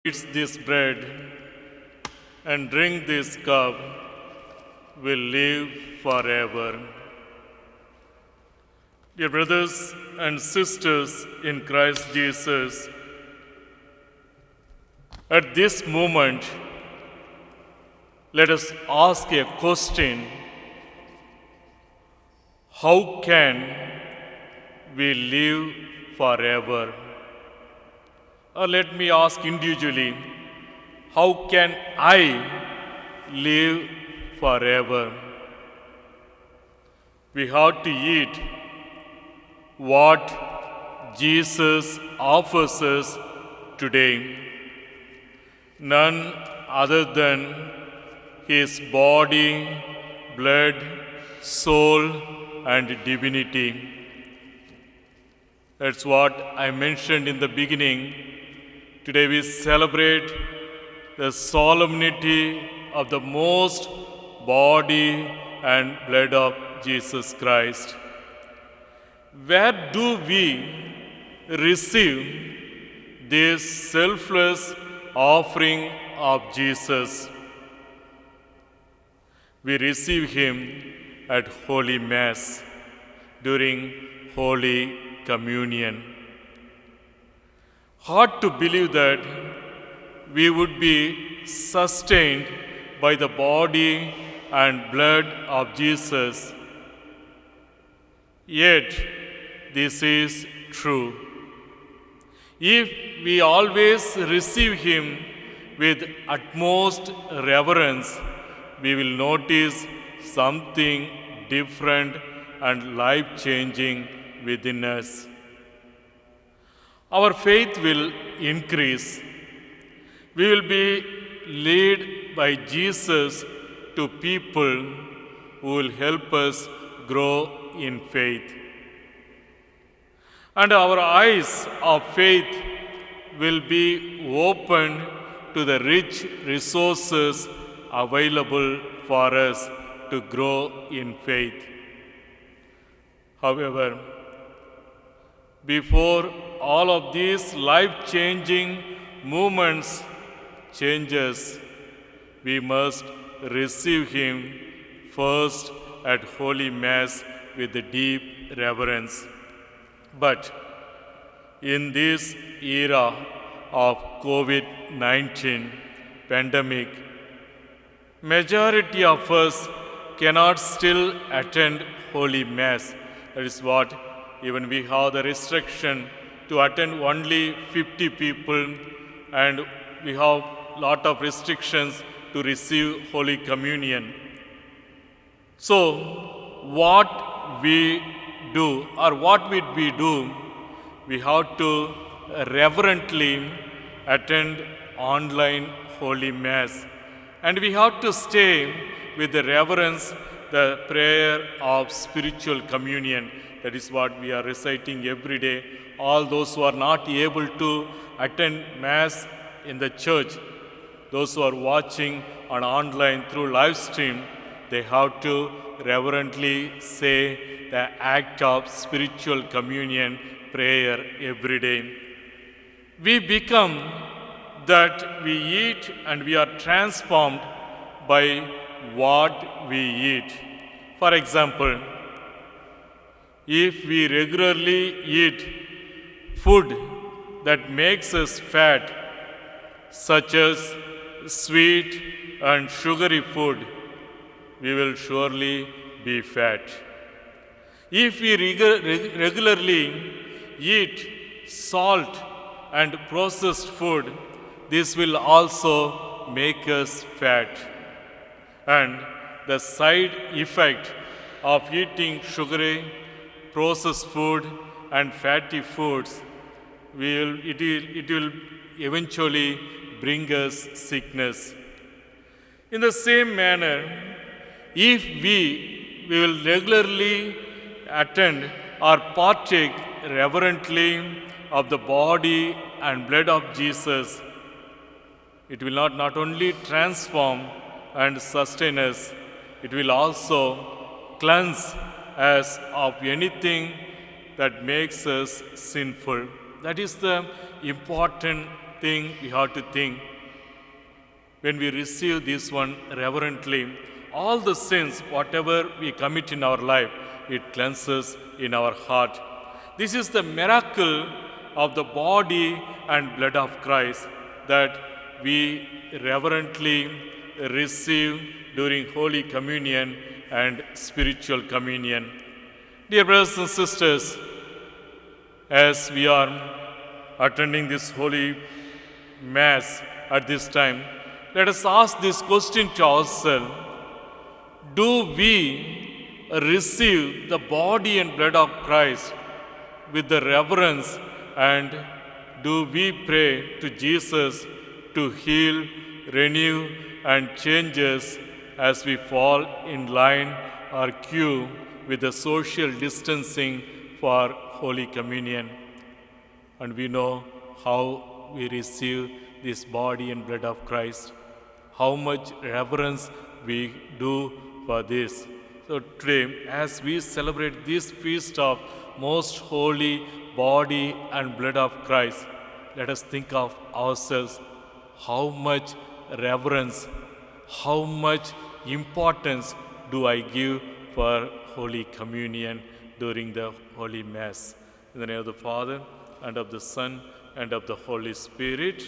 eats this bread and drink this cup will live forever. Dear brothers and sisters in Christ Jesus, at this moment, let us ask a question: how can we live forever? Or let me ask individually, how can I live forever? We have to eat what Jesus offers us today, none other than His body, blood, soul, and divinity. That's what I mentioned in the beginning. Today we celebrate the solemnity of the most body and blood of Jesus Christ. Where do we receive this selfless offering of Jesus? We receive Him at Holy Mass during Holy Communion. Hard to believe that we would be sustained by the body and blood of Jesus. Yet, this is true. If we always receive Him with utmost reverence, we will notice something different and life-changing within us. Our faith will increase. We will be led by Jesus to people who will help us grow in faith. And our eyes of faith will be opened to the rich resources available for us to grow in faith. However, before all of these life-changing movements changes, we must receive Him first at Holy Mass with deep reverence. But in this era of COVID-19 pandemic, majority of us cannot still attend Holy Mass. That is what even we have the restriction to attend only 50 people, and we have lot of restrictions to receive Holy Communion. So, what we do, or what would we do? We have to reverently attend online Holy Mass, and we have to stay with the reverence the prayer of spiritual communion. That is what we are reciting every day. All those who are not able to attend Mass in the church, those who are watching on online through live stream, they have to reverently say the act of spiritual communion prayer every day. We become that we eat, and we are transformed by what we eat. For example, if we regularly eat food that makes us fat, such as sweet and sugary food, we will surely be fat. If we regularly eat salt and processed food, this will also make us fat. And the side effect of eating sugary, processed food and fatty foods, it will eventually bring us sickness. In the same manner, if we will regularly attend or partake reverently of the body and blood of Jesus, it will not only transform and sustain us, it will also cleanse us of anything that makes us sinful. That is the important thing we have to think. When we receive this one reverently, all the sins, whatever we commit in our life, it cleanses in our heart. This is the miracle of the body and blood of Christ that we reverently receive during Holy Communion and spiritual communion. Dear brothers and sisters, as we are attending this Holy Mass at this time, let us ask this question to ourselves. Do we receive the body and blood of Christ with the reverence, and do we pray to Jesus to heal, renew, and change us as we fall in line or queue with the social distancing for Holy Communion? And we know how we receive this body and blood of Christ, how much reverence we do for this. So today, as we celebrate this feast of most holy body and blood of Christ, let us think of ourselves how much reverence, how much importance do I give for Holy Communion during the Holy Mass. In the name of the Father, and of the Son, and of the Holy Spirit.